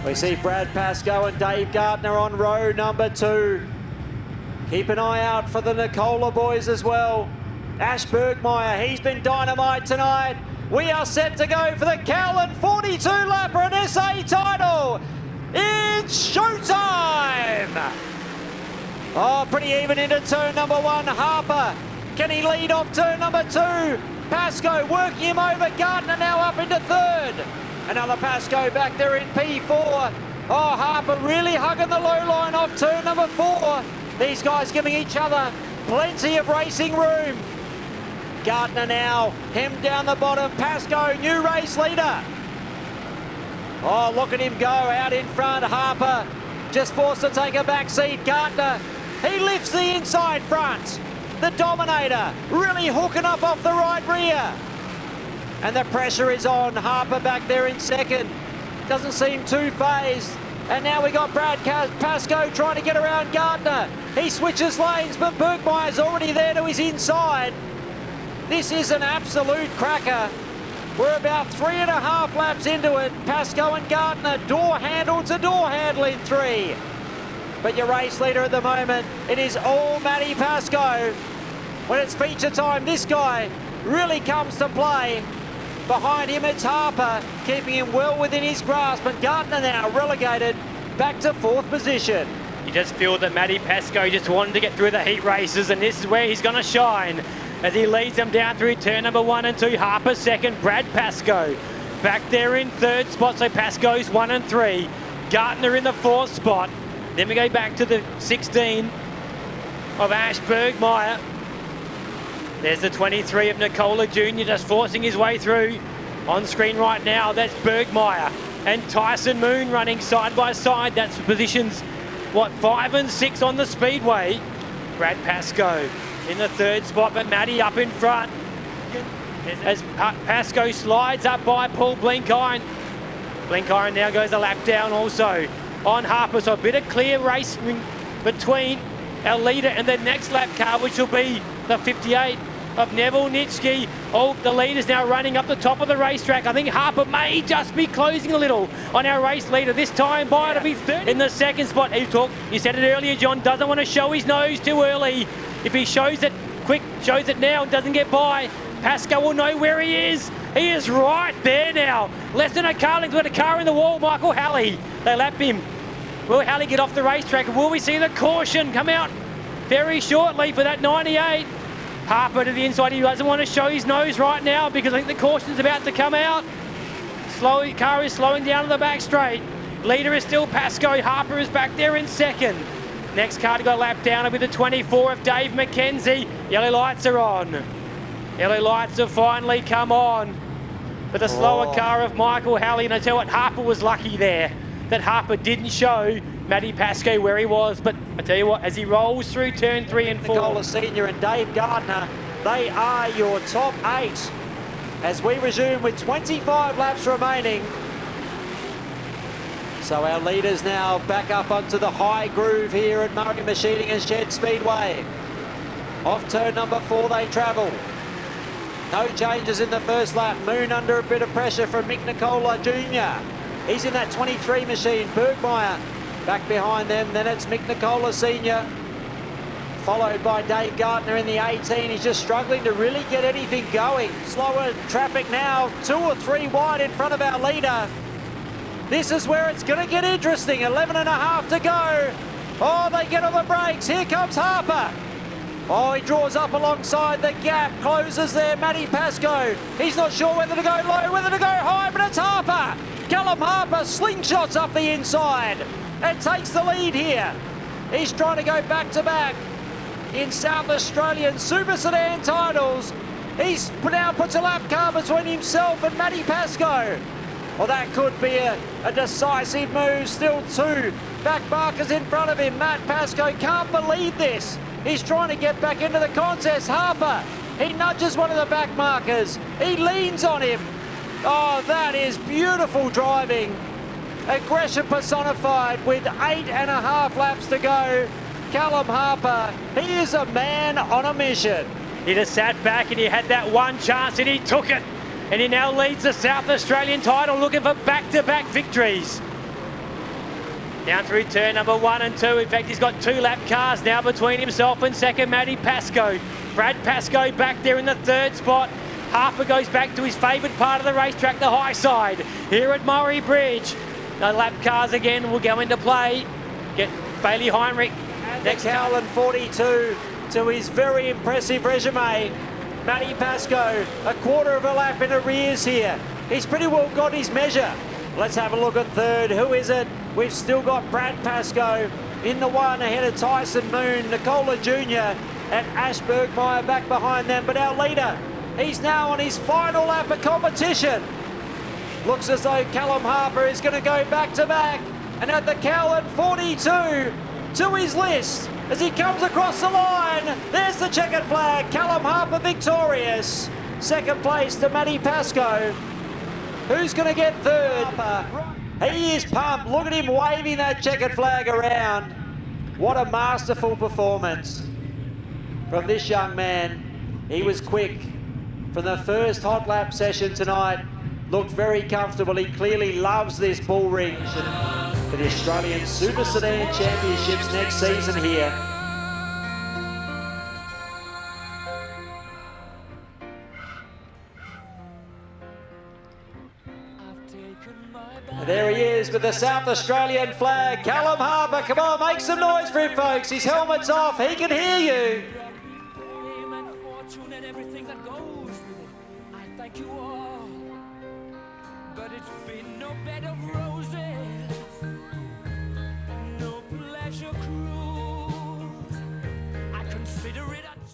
We see Brad Pasco and Dave Gardner on row number 2. Keep an eye out for the Nicola boys as well. Ash Bergmeyer, he's been dynamite tonight. We are set to go for the Cowland 42 lapper and SA title. It's showtime! Oh, pretty even into turn number 1. Harper, can he lead off turn number 2? Pasco working him over. Gardner now up into 3rd. Another Pasco back there in P4. Oh, Harper really hugging the low line off turn number 4. These guys giving each other plenty of racing room. Gardner now hemmed down the bottom. Pasco, new race leader. Oh, look at him go out in front. Harper just forced to take a back seat. Gardner, he lifts the inside front. The Dominator really hooking up off the right rear. And the pressure is on. Harper back there in 2nd. Doesn't seem too phased. And now we got Brad Pasco trying to get around Gardner. He switches lanes, but Bergmeyer's already there to his inside. This is an absolute cracker. We're about 3.5 laps into it. Pasco and Gardner door handle to door handle in 3. But your race leader at the moment, it is all Matty Pasco. When it's feature time, this guy really comes to play. Behind him, it's Harper, keeping him well within his grasp. And Gardner now relegated back to 4th position. You just feel that Matty Pasco just wanted to get through the heat races, and this is where he's going to shine as he leads them down through turn number 1 and 2. Harper 2nd, Brad Pasco back there in 3rd spot. So Pasco's 1 and 3. Gardner in the 4th spot. Then we go back to the 16 of Ash Bergmeyer. There's the 23 of Nicola Jr. just forcing his way through. On screen right now, that's Bergmeyer and Tyson Moon running side by side. That's positions, 5 and 6 on the Speedway. Brad Pasco in the 3rd spot, but Matty up in front. As Pasco slides up by Paul Blinkiron. Blinkiron now goes a lap down also on Harper. So a bit of clear race between our leader and the next lap car, which will be the 58 of Neville Nitschke. Oh, the leader's now running up the top of the racetrack. I think Harper may just be closing a little on our race leader. This time by it'll be 3rd in the 2nd spot. You said it earlier, John, doesn't want to show his nose too early. If he shows it quick, shows it now and doesn't get by, Pasco will know where he is. He is right there now. Less than a car length with a car in the wall. Michael Halley, they lap him. Will Halley get off the racetrack? Will we see the caution come out very shortly for that 98? Harper to the inside. He doesn't want to show his nose right now because I think the caution's about to come out. Car is slowing down to the back straight. Leader is still Pasco. Harper is back there in 2nd. Next car to go lap down will be the 24 of Dave McKenzie. Yellow lights are on. Yellow lights have finally come on for the slower car of Michael Halley. And I tell you what, Harper was lucky there that Harper didn't show Matty Pasco where he was. But I tell you what, as he rolls through turn 3 and 4. Nicola Senior and Dave Gardner, they are your top 8 as we resume with 25 laps remaining. So our leaders now back up onto the high groove here at Murray Machining and Shed Speedway. Off turn number 4 they travel. No changes in the first lap. Moon under a bit of pressure from Mick Nicola Jr. He's in that 23 machine. Bergmeyer back behind them. Then it's Mick Nicola Sr. followed by Dave Gardner in the 18. He's just struggling to really get anything going. Slower traffic now. 2 or 3 wide in front of our leader. This is where it's going to get interesting. 11.5 to go. Oh, they get on the brakes. Here comes Harper. Oh, he draws up alongside the gap, closes there, Matty Pasco. He's not sure whether to go low, whether to go high, but it's Harper. Callum Harper slingshots up the inside and takes the lead here. He's trying to go back-to-back in South Australian Super Sedan titles. He's now puts a lap car between himself and Matty Pasco. Well, that could be a decisive move. Still 2 back markers in front of him. Matt Pasco can't believe this. He's trying to get back into the contest. Harper, he nudges one of the back markers. He leans on him. Oh, that is beautiful driving. Aggression personified with 8.5 laps to go. Callum Harper, he is a man on a mission. He just sat back and he had that one chance and he took it. And he now leads the South Australian title looking for back-to-back victories. Down through turn number 1 and 2. In fact, he's got 2 lap cars now between himself and second, Matty Pasco. Brad Pasco back there in the 3rd spot. Harper goes back to his favourite part of the racetrack, the high side, here at Murray Bridge. The lap cars again will go into play. Get Bailey Heinrich. Next Howland 42 to his very impressive resume. Matty Pasco, a quarter of a lap in arrears here. He's pretty well got his measure. Let's have a look at 3rd. Who is it? We've still got Brad Pasco in the 1 ahead of Tyson Moon, Nicola Jr. and Ash Bergmeyer back behind them. But our leader, he's now on his final lap of competition. Looks as though Callum Harper is going to go back to back. And at the Cowland 42 to his list as he comes across the line. There's the checkered flag. Callum Harper victorious. 2nd place to Matty Pasco. Who's going to get 3rd? He is pumped. Look at him waving that checkered flag around. What a masterful performance from this young man. He was quick from the first hot lap session tonight. Looked very comfortable. He clearly loves this bull ring for the Australian Super Sedan Championships next season here. There he is with the South Australian flag. Callum Harper, come on, make some noise for him, folks. His helmet's off, he can hear you. But it's been no bed of roses, no pleasure cruise. I consider it a